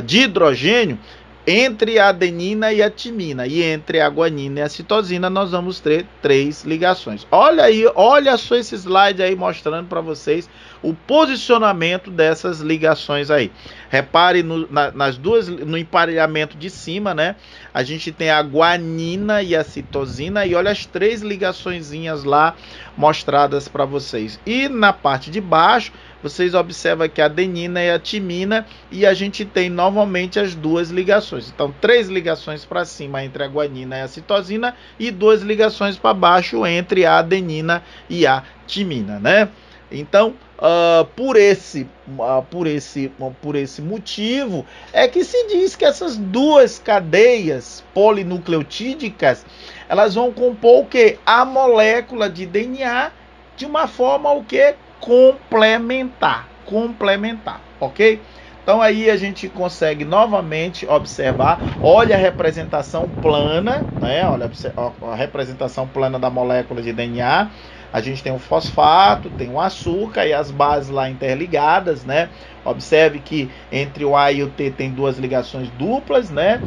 de hidrogênio entre a adenina e a timina, e entre a guanina e a citosina nós vamos ter 3 ligações. Olha aí, olha só esse slide aí mostrando para vocês o posicionamento dessas ligações aí. Repare nas duas, no emparelhamento de cima, né? A gente tem a guanina e a citosina, e olha as 3 ligaçõezinhas lá mostradas para vocês. E na parte de baixo vocês observam que a adenina e a timina, e a gente tem novamente as 2 ligações. Então, 3 ligações para cima entre a guanina e a citosina e 2 ligações para baixo entre a adenina e a timina, né? Então, por esse motivo, é que se diz que essas 2 cadeias polinucleotídicas, elas vão compor o quê? A molécula de DNA de uma forma o quê? Complementar, ok? Então aí a gente consegue novamente observar, olha a representação plana, né? Olha a representação plana da molécula de DNA. A gente tem um fosfato, tem um açúcar e as bases lá interligadas, né? Observe que entre o A e o T tem 2 ligações duplas, né?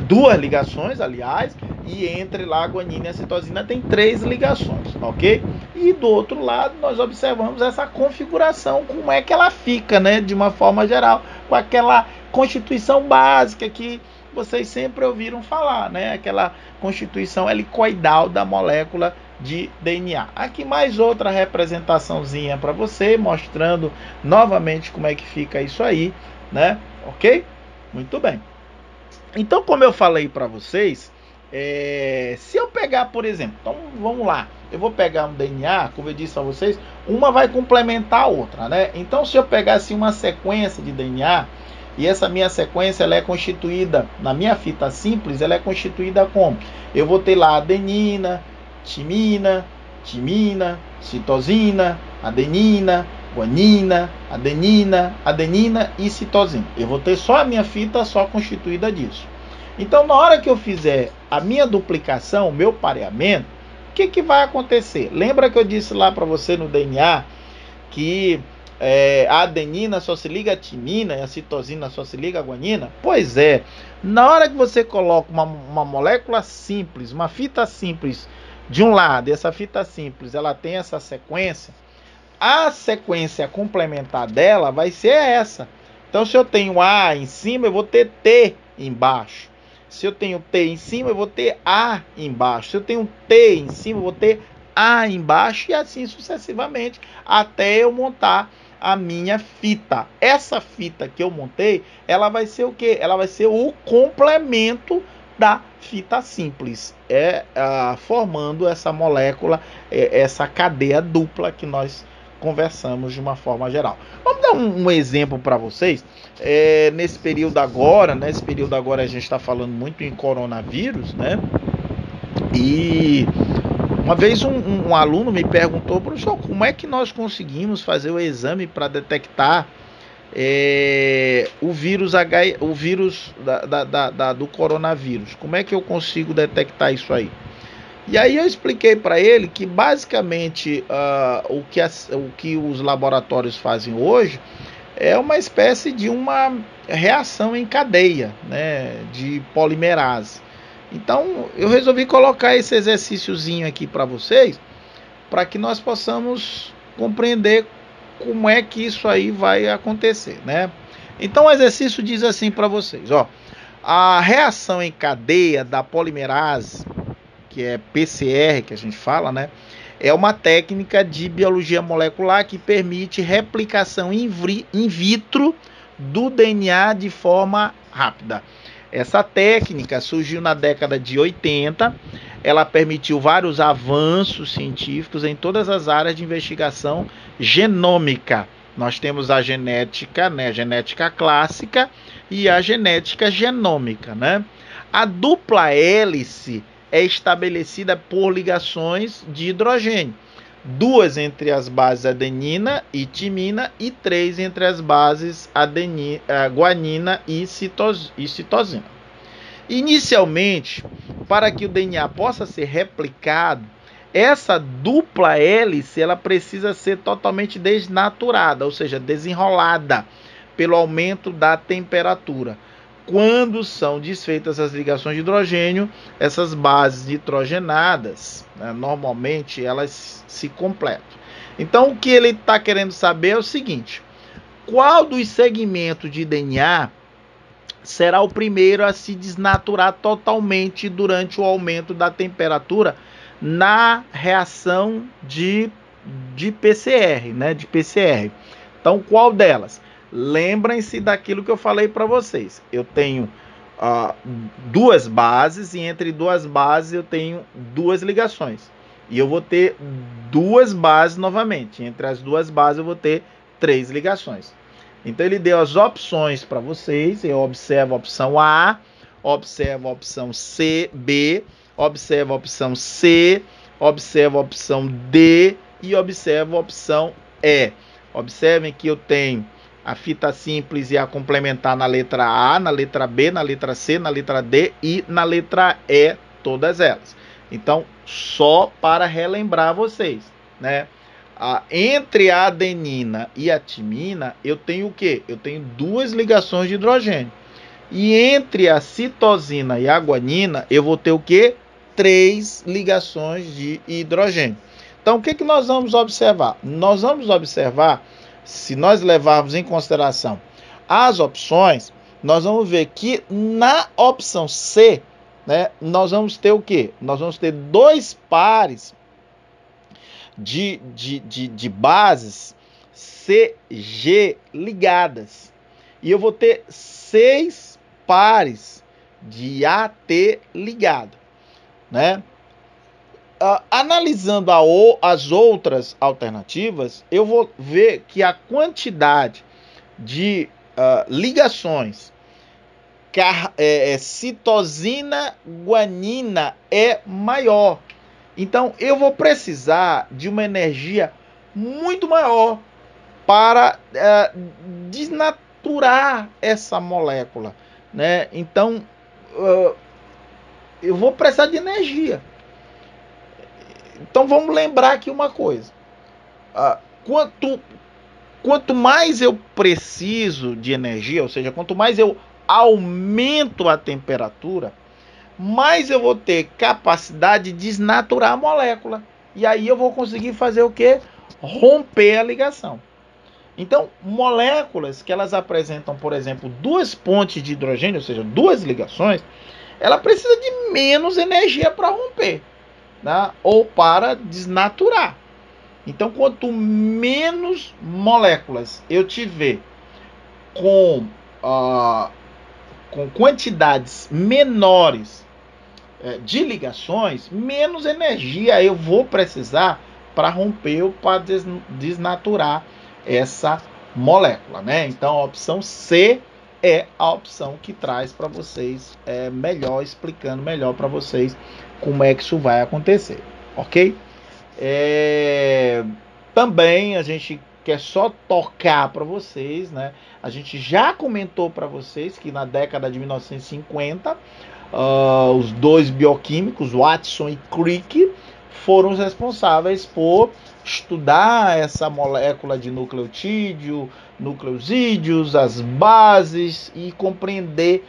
2 ligações, aliás, e entre lá a guanina e a citosina tem 3 ligações, ok? E do outro lado nós observamos essa configuração, como é que ela fica, né? De uma forma geral, com aquela constituição básica que vocês sempre ouviram falar, né? Aquela constituição helicoidal da molécula de DNA. Aqui mais outra representaçãozinha para você, mostrando novamente como é que fica isso aí, né? Ok? Muito bem. Então, como eu falei para vocês, se eu pegar, por exemplo, então vamos lá, eu vou pegar um DNA, como eu disse a vocês, uma vai complementar a outra, né? Então, se eu pegar assim uma sequência de DNA, e essa minha sequência ela é constituída, na minha fita simples, ela é constituída como? Eu vou ter lá adenina, timina, citosina, adenina, guanina, adenina e citosina. Eu vou ter só a minha fita só constituída disso. Então, na hora que eu fizer a minha duplicação, o meu pareamento, o que vai acontecer? Lembra que eu disse lá para você no DNA que a adenina só se liga à timina e a citosina só se liga à guanina? Pois é, na hora que você coloca uma molécula simples, uma fita simples de um lado, e essa fita simples ela tem essa sequência, a sequência complementar dela vai ser essa. Então, se eu tenho A em cima, eu vou ter T embaixo. Se eu tenho T em cima, eu vou ter A embaixo. Se eu tenho T em cima, eu vou ter A embaixo, e assim sucessivamente, até eu montar a minha fita. Essa fita que eu montei, ela vai ser o quê? Ela vai ser o complemento da fita simples, formando essa molécula, essa cadeia dupla que nós conversamos de uma forma geral. Vamos dar um exemplo para vocês. Nesse período agora, a gente está falando muito em coronavírus, né? E uma vez um aluno me perguntou: professor, como é que nós conseguimos fazer o exame para detectar o vírus do coronavírus? Como é que eu consigo detectar isso aí? E aí eu expliquei para ele que basicamente o que os laboratórios fazem hoje é uma espécie de uma reação em cadeia, né, de polimerase. Então eu resolvi colocar esse exercíciozinho aqui para vocês, para que nós possamos compreender como é que isso aí vai acontecer, né? Então o exercício diz assim para vocês, ó: a reação em cadeia da polimerase, que é PCR que a gente fala, né? É uma técnica de biologia molecular que permite replicação in vitro do DNA de forma rápida. Essa técnica surgiu na década de 80, ela permitiu vários avanços científicos em todas as áreas de investigação genômica. Nós temos a genética, né, a genética clássica e a genética genômica, né? A dupla hélice é estabelecida por ligações de hidrogênio, 2 entre as bases adenina e timina e 3 entre as bases guanina e citosina. Inicialmente, para que o DNA possa ser replicado, essa dupla hélice ela precisa ser totalmente desnaturada, ou seja, desenrolada pelo aumento da temperatura. Quando são desfeitas as ligações de hidrogênio, essas bases nitrogenadas, né, normalmente elas se completam. Então o que ele está querendo saber é o seguinte: qual dos segmentos de DNA será o primeiro a se desnaturar totalmente durante o aumento da temperatura na reação de PCR, né, de PCR. Então qual delas? Lembrem-se daquilo que eu falei para vocês. Eu tenho 2 bases e entre 2 bases eu tenho 2 ligações. E eu vou ter 2 bases novamente. Entre as 2 bases eu vou ter 3 ligações. Então ele deu as opções para vocês. Eu observo a opção A, observo a opção C, B, observo a opção C, observo a opção D e observo a opção E. Observem que eu tenho a fita simples e a complementar na letra A, na letra B, na letra C, na letra D e na letra E, todas elas. Então, só para relembrar vocês, né? Entre a adenina e a timina, eu tenho o quê? Eu tenho 2 ligações de hidrogênio. E entre a citosina e a guanina, eu vou ter o quê? 3 ligações de hidrogênio. Então, o que nós vamos observar? Nós vamos observar, se nós levarmos em consideração as opções, nós vamos ver que na opção C, né, nós vamos ter o quê? Nós vamos ter 2 pares de bases CG ligadas. E eu vou ter 6 pares de AT ligado, né? Analisando as outras alternativas, eu vou ver que a quantidade de ligações citosina guanina é maior. Então eu vou precisar de uma energia muito maior para desnaturar essa molécula, né? Então eu vou precisar de energia. Então vamos lembrar aqui uma coisa: quanto mais eu preciso de energia, ou seja, quanto mais eu aumento a temperatura, mais eu vou ter capacidade de desnaturar a molécula. E aí eu vou conseguir fazer o quê? Romper a ligação. Então, moléculas que elas apresentam, por exemplo, 2 pontes de hidrogênio, ou seja, 2 ligações, ela precisa de menos energia para romper, né? Ou para desnaturar. Então, quanto menos moléculas eu tiver com quantidades menores de ligações, menos energia eu vou precisar para romper ou para desnaturar essa molécula, né? Então a opção C é a opção que traz para vocês melhor, explicando melhor para vocês como é que isso vai acontecer, ok? Também a gente quer só tocar para vocês, né? A gente já comentou para vocês que na década de 1950 os dois bioquímicos, Watson e Crick, foram os responsáveis por estudar essa molécula de nucleotídeo, nucleosídeos, as bases e compreender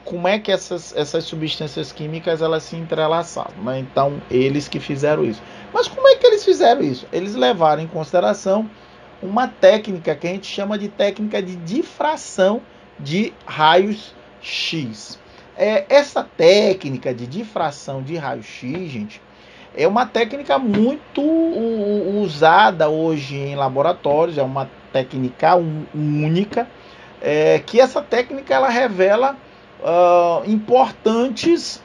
como é que essas substâncias químicas elas se entrelaçavam, né? Então, eles que fizeram isso. Mas como é que eles fizeram isso? Eles levaram em consideração uma técnica que a gente chama de técnica de difração de raios X. Essa técnica de difração de raio-x, gente, é uma técnica muito usada hoje em laboratórios, é uma técnica única, que essa técnica ela revela importantes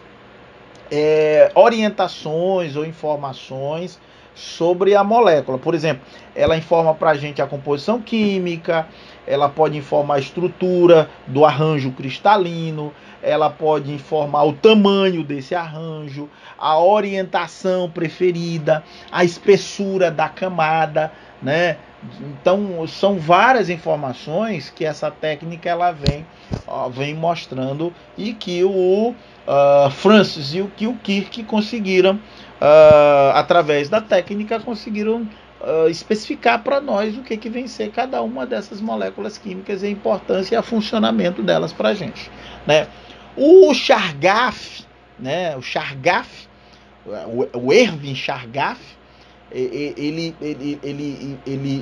orientações ou informações sobre a molécula. Por exemplo, ela informa para a gente a composição química, ela pode informar a estrutura do arranjo cristalino, ela pode informar o tamanho desse arranjo, a orientação preferida, a espessura da camada, né? Então, são várias informações que essa técnica ela vem mostrando e que o Francis e o Crick conseguiram, através da técnica, conseguiram especificar para nós o que vem ser cada uma dessas moléculas químicas e a importância e o funcionamento delas para a gente, né? O Chargaff, né? O Erwin Chargaff, ele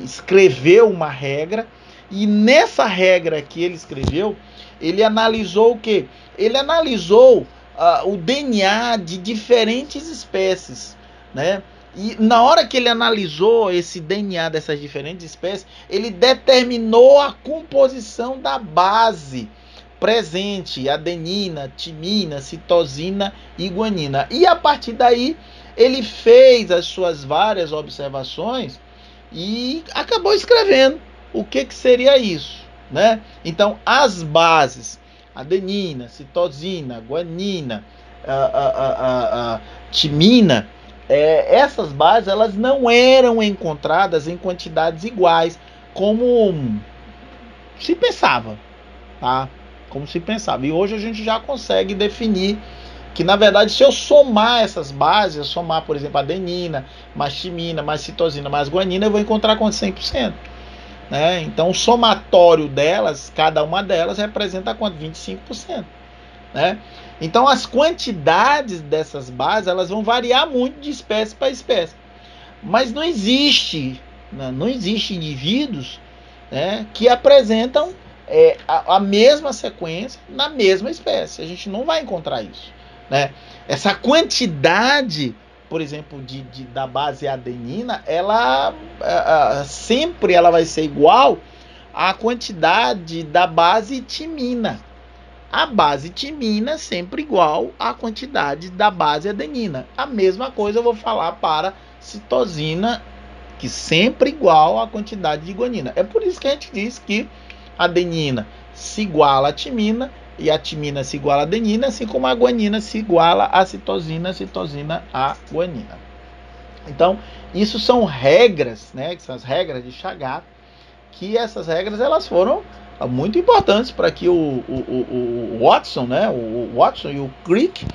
escreveu uma regra, e nessa regra que ele escreveu, ele analisou o quê? Ele analisou o DNA de diferentes espécies, né? E na hora que ele analisou esse DNA dessas diferentes espécies, ele determinou a composição da base presente, adenina, timina, citosina e guanina. E a partir daí, ele fez as suas várias observações e acabou escrevendo o que seria isso, né? Então, as bases, adenina, citosina, guanina, timina, essas bases elas não eram encontradas em quantidades iguais, como se pensava, tá? Como se pensava. E hoje a gente já consegue definir que, na verdade, se eu somar essas bases, eu somar, por exemplo, adenina, mais timina, mais citosina, mais guanina, eu vou encontrar com 100%. Né? Então, o somatório delas, cada uma delas, representa quanto? 25%. Né? Então, as quantidades dessas bases elas vão variar muito de espécie para espécie. Mas não existe indivíduos, né, que apresentam a mesma sequência na mesma espécie. A gente não vai encontrar isso, né? Essa quantidade, por exemplo, da base adenina, ela sempre ela vai ser igual à quantidade da base timina. A base timina sempre igual à quantidade da base adenina. A mesma coisa eu vou falar para citosina, que sempre igual à quantidade de guanina. É por isso que a gente diz que a adenina se iguala à timina e a timina se iguala à adenina, assim como a guanina se iguala à citosina, a citosina à guanina. Então, isso são regras, né, que são as regras de Chargaff, que essas regras elas foram muito importantes para que o Watson, né, o Watson e o Crick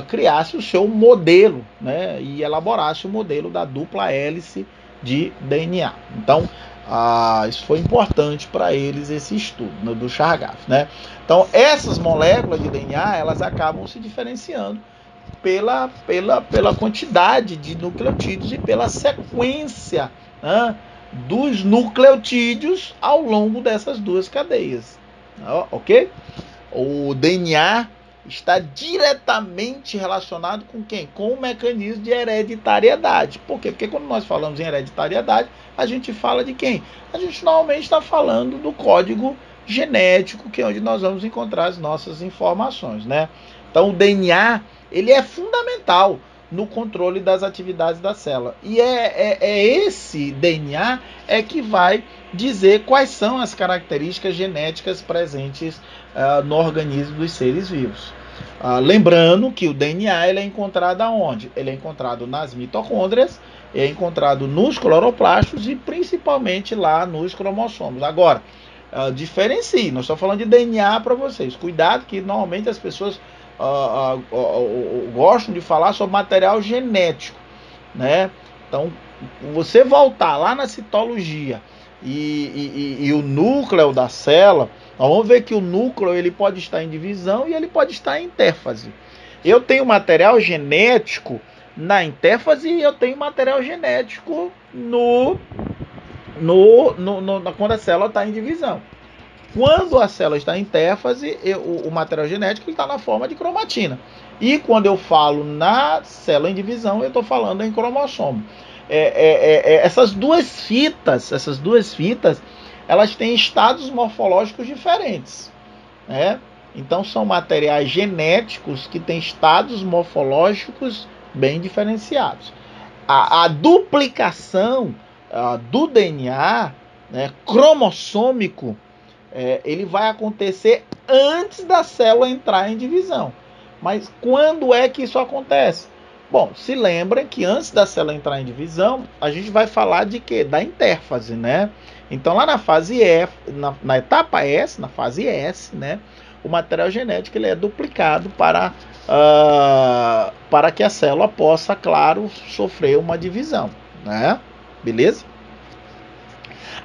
criasse o seu modelo, né, e elaborasse o modelo da dupla hélice de DNA. Então, isso foi importante para eles, esse estudo do Chargaff, né? Então, essas moléculas de DNA elas acabam se diferenciando pela quantidade de nucleotídeos e pela sequência, né, dos nucleotídeos ao longo dessas duas cadeias, ok? O DNA está diretamente relacionado com quem? Com o mecanismo de hereditariedade. Por quê? Porque quando nós falamos em hereditariedade, a gente fala de quem? A gente normalmente está falando do código genético, que é onde nós vamos encontrar as nossas informações, né? Então o DNA ele é fundamental no controle das atividades da célula. E esse DNA que vai dizer quais são as características genéticas presentes no organismo dos seres vivos. Lembrando que o DNA ele é encontrado aonde? Ele é encontrado nas mitocôndrias, é encontrado nos cloroplastos e principalmente lá nos cromossomos. Agora, diferencie, nós estamos falando de DNA para vocês. Cuidado que normalmente as pessoas gostam de falar sobre material genético, né? Então, você voltar lá na citologia e o núcleo da célula, nós vamos ver que o núcleo ele pode estar em divisão e ele pode estar em intérfase. Eu tenho material genético na intérfase e eu tenho material genético quando a célula está em divisão. Quando a célula está em intérfase, o material genético está na forma de cromatina. E quando eu falo na célula em divisão, eu estou falando em cromossomo. Essas duas fitas, elas têm estados morfológicos diferentes, né? Então são materiais genéticos que têm estados morfológicos bem diferenciados. A duplicação do DNA, né, cromossômico, ele vai acontecer antes da célula entrar em divisão. Mas quando é que isso acontece? Bom, se lembrem que antes da célula entrar em divisão, a gente vai falar de quê? Da intérfase, né? Então lá na fase F, na etapa S, na fase S, né, o material genético ele é duplicado para que a célula possa, claro, sofrer uma divisão, né? Beleza?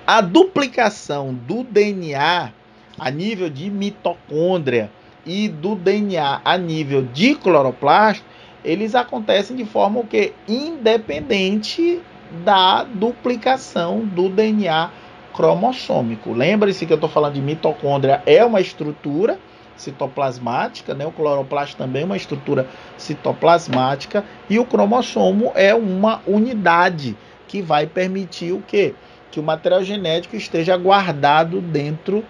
A duplicação do DNA a nível de mitocôndria e do DNA a nível de cloroplasto, eles acontecem de forma o quê? Independente da duplicação do DNA cromossômico. Lembre-se que eu estou falando de mitocôndria, é uma estrutura citoplasmática, né? O cloroplasto também é uma estrutura citoplasmática e o cromossomo é uma unidade que vai permitir o quê? Que o material genético esteja guardado dentro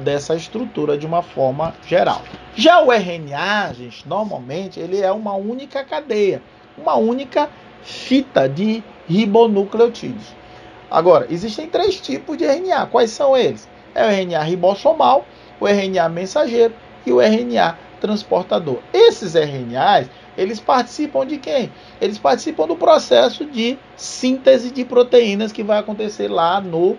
dessa estrutura de uma forma geral. Já o RNA, gente, normalmente ele é uma única cadeia, uma única fita de ribonucleotídeos. Agora, existem 3 tipos de RNA. Quais são eles? É o RNA ribossomal, o RNA mensageiro e o RNA transportador. Esses RNAs, eles participam de quem? Eles participam do processo de síntese de proteínas que vai acontecer lá no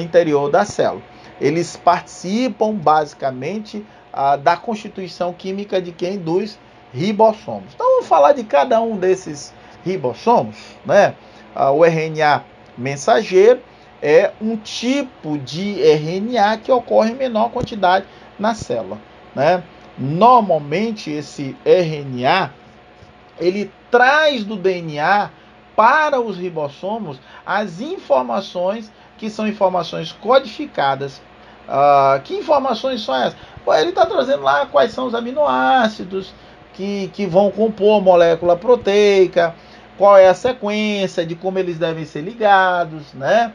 interior da célula. Eles participam basicamente da constituição química de quem? Dos ribossomos. Então vamos falar de cada um desses ribossomos, né? O RNA mensageiro é um tipo de RNA que ocorre em menor quantidade na célula, né? Normalmente esse RNA ele traz do DNA para os ribossomos as informações que são informações codificadas. Que informações são essas? Ele está trazendo lá quais são os aminoácidos que vão compor a molécula proteica, qual é a sequência de como eles devem ser ligados, né?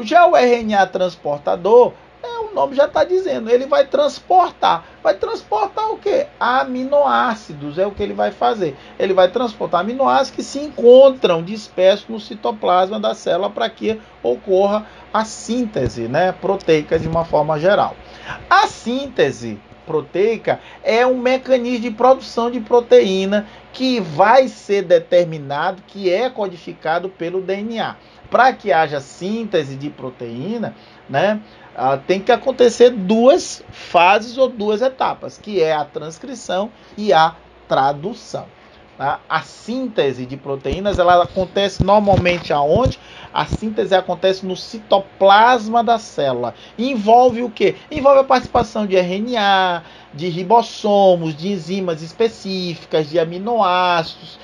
Já o RNA transportador, o nome já está dizendo, ele vai transportar. Vai transportar o quê? Aminoácidos, é o que ele vai fazer. Ele vai transportar aminoácidos que se encontram dispersos no citoplasma da célula para que ocorra a síntese, né, proteica de uma forma geral. A síntese proteica é um mecanismo de produção de proteína que vai ser determinado, que é codificado pelo DNA. Para que haja síntese de proteína, né, tem que acontecer 2 fases ou 2 etapas, que é a transcrição e a tradução. Tá? A síntese de proteínas ela acontece normalmente aonde? A síntese acontece no citoplasma da célula. Envolve o quê? Envolve a participação de RNA, de ribossomos, de enzimas específicas, de aminoácidos.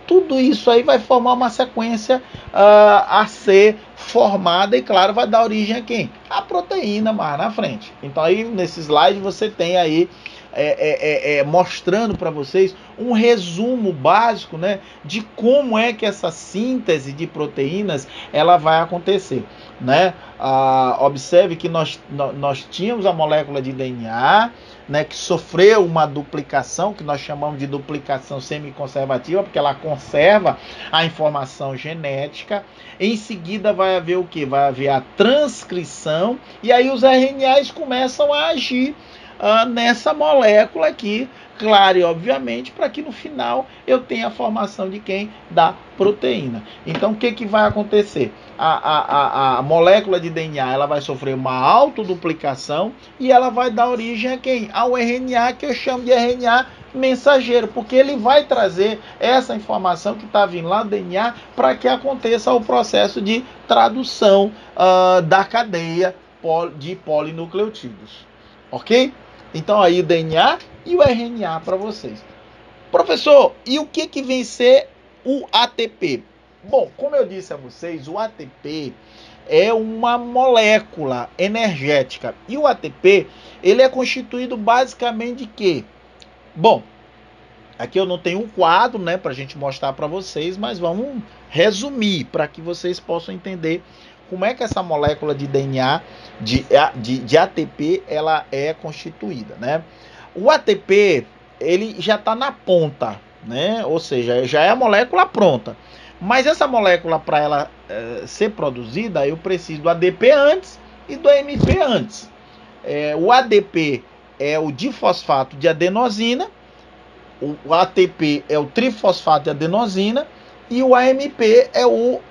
Tudo isso aí vai formar uma sequência a ser formada e, claro, vai dar origem a quem? A proteína mais na frente. Então aí nesse slide você tem aí mostrando para vocês um resumo básico, né, de como é que essa síntese de proteínas ela vai acontecer, né? Observe que nós tínhamos a molécula de DNA, né, que sofreu uma duplicação, que nós chamamos de duplicação semiconservativa, porque ela conserva a informação genética. Em seguida vai haver o que? Vai haver a transcrição, e aí os RNAs começam a agir nessa molécula aqui, claro, e obviamente, para que no final eu tenha a formação de quem? Da proteína. Então, o que vai acontecer? A molécula de DNA ela vai sofrer uma autoduplicação e ela vai dar origem a quem? Ao RNA, que eu chamo de RNA mensageiro, porque ele vai trazer essa informação que está vindo lá do DNA para que aconteça o processo de tradução da cadeia de polinucleotídeos. Ok? Então aí o DNA e o RNA para vocês. Professor, e o que vem ser o ATP? Bom, como eu disse a vocês, o ATP é uma molécula energética. E o ATP, ele é constituído basicamente de quê? Bom, aqui eu não tenho um quadro, né, para a gente mostrar para vocês, mas vamos resumir para que vocês possam entender como é que essa molécula de DNA, de ATP, ela é constituída, né? O ATP, ele já está na ponta, né? Ou seja, já é a molécula pronta. Mas essa molécula, para ela ser produzida, eu preciso do ADP antes e do AMP antes. O ADP é o difosfato de adenosina, o ATP é o trifosfato de adenosina e o AMP é o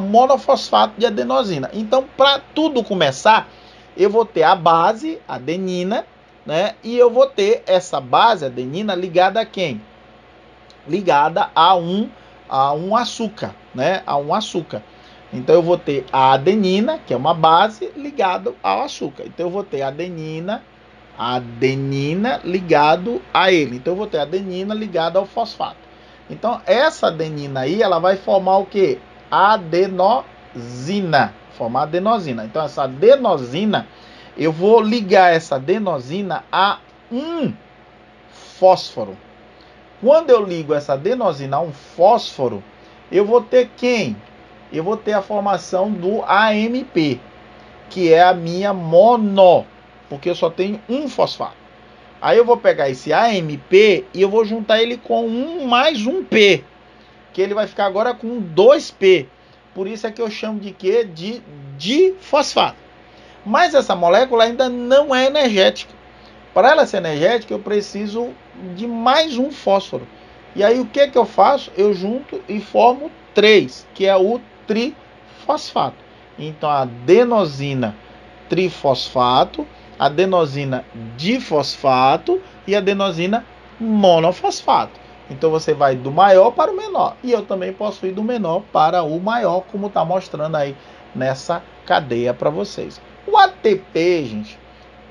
monofosfato de adenosina. Então, para tudo começar, eu vou ter a base, adenina, né? E eu vou ter essa base, adenina, ligada a quem? Ligada a um açúcar, né? A um açúcar. Então, eu vou ter a adenina, que é uma base, ligada ao açúcar. Então, eu vou ter a adenina ligado a ele. Então, eu vou ter a adenina ligada ao fosfato. Então, essa adenina aí, ela vai formar o quê? Adenosina. Formar adenosina. Então, essa adenosina, eu vou ligar essa adenosina a um fósforo. Quando eu ligo essa adenosina a um fósforo, eu vou ter quem? Eu vou ter a formação do AMP, que é a minha mono, porque eu só tenho um fosfato. Aí eu vou pegar esse AMP e eu vou juntar ele com um mais um P, que ele vai ficar agora com 2P. Por isso é que eu chamo de quê? De difosfato. Mas essa molécula ainda não é energética. Para ela ser energética, eu preciso de mais um fósforo. E aí o que eu faço? Eu junto e formo 3, que é o trifosfato. Então a adenosina trifosfato, adenosina difosfato e adenosina monofosfato. Então você vai do maior para o menor. E eu também posso ir do menor para o maior, como está mostrando aí nessa cadeia para vocês. O ATP, gente,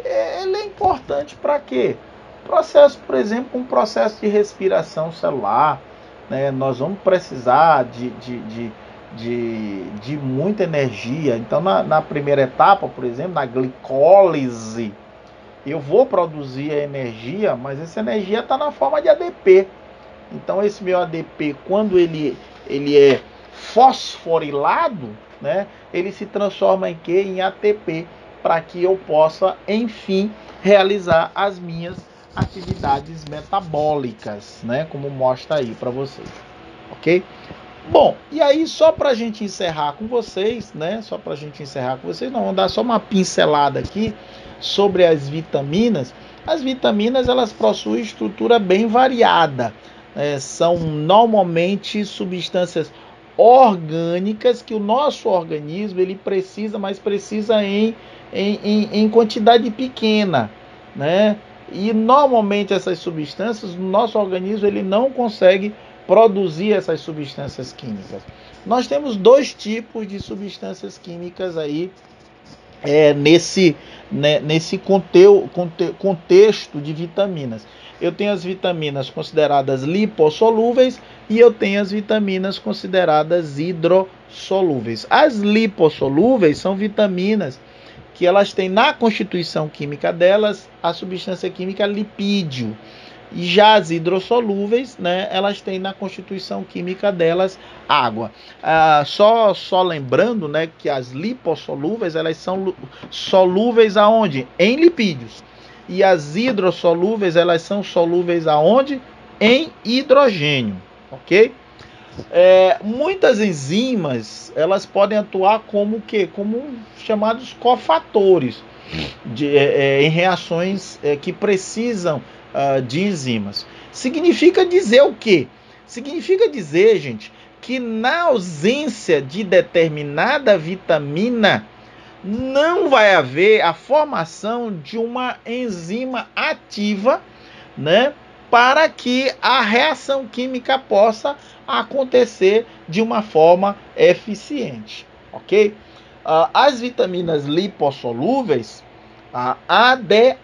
ele é importante para quê? Processo, por exemplo, um processo de respiração celular, né? Nós vamos precisar de muita energia. Então, na primeira etapa, por exemplo, na glicólise, eu vou produzir a energia, mas essa energia está na forma de ADP. Então, esse meu ADP, quando ele é fosforilado, né, ele se transforma em quê? Em ATP, para que eu possa, enfim, realizar as minhas atividades metabólicas, né, como mostra aí para vocês, ok? Bom, e aí só para a gente encerrar com vocês, né? Não, vamos dar só uma pincelada aqui sobre as vitaminas. As vitaminas, elas possuem estrutura bem variada. São normalmente substâncias orgânicas que o nosso organismo ele precisa, mas precisa em quantidade pequena, né? E normalmente essas substâncias, o nosso organismo ele não consegue produzir essas substâncias químicas. Nós temos dois tipos de substâncias químicas aí nesse contexto de vitaminas. Eu tenho as vitaminas consideradas lipossolúveis e eu tenho as vitaminas consideradas hidrossolúveis. As lipossolúveis são vitaminas que elas têm na constituição química delas a substância química lipídio. E já as hidrossolúveis, né, elas têm na constituição química delas água. Só lembrando, né, que as lipossolúveis, elas são solúveis aonde? Em lipídios. E as hidrossolúveis, elas são solúveis aonde? Em hidrogênio, ok? Muitas enzimas, elas podem atuar como o quê? Como chamados cofatores em reações que precisam de enzimas. Significa dizer o quê? Significa dizer, gente, que na ausência de determinada vitamina, não vai haver a formação de uma enzima ativa, né, para que a reação química possa acontecer de uma forma eficiente, ok? As vitaminas lipossolúveis, a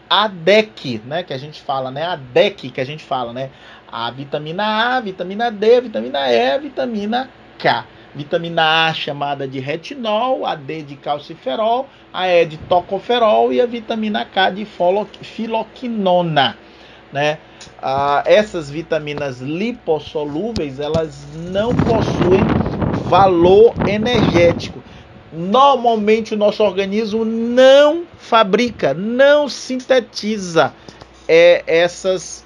ADEC, né, que a gente fala, né, a DEC que a gente fala, né, a vitamina A, vitamina D, vitamina E, vitamina K. Vitamina A chamada de retinol, a D de calciferol, a E de tocoferol e a vitamina K de filoquinona, né? Essas vitaminas lipossolúveis, elas não possuem valor energético. Normalmente o nosso organismo não fabrica, não sintetiza essas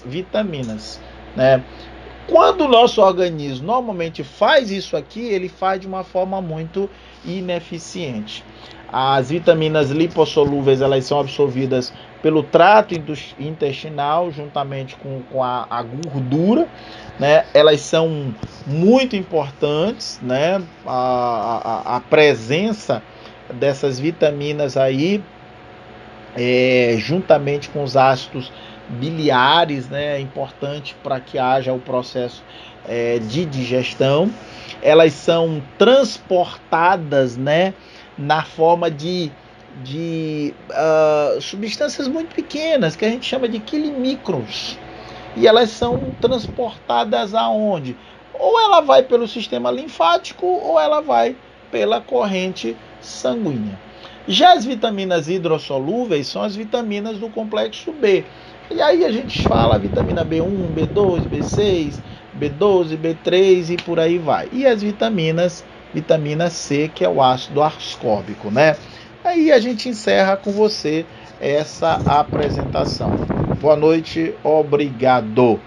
vitaminas, né? Quando o nosso organismo normalmente faz isso aqui, ele faz de uma forma muito ineficiente. As vitaminas lipossolúveis, elas são absorvidas pelo trato intestinal, juntamente com a gordura, né? Elas são muito importantes, né? A presença dessas vitaminas aí, juntamente com os ácidos biliares, né, é importante para que haja o processo de digestão. Elas são transportadas, né, na forma de substâncias muito pequenas, que a gente chama de quilimicrons. E elas são transportadas aonde? Ou ela vai pelo sistema linfático, ou ela vai pela corrente sanguínea. Já as vitaminas hidrossolúveis são as vitaminas do complexo B. E aí a gente fala vitamina B1, B2, B6, B12, B3 e por aí vai. E as vitamina C, que é o ácido ascórbico, né? Aí a gente encerra com você essa apresentação. Boa noite, obrigado.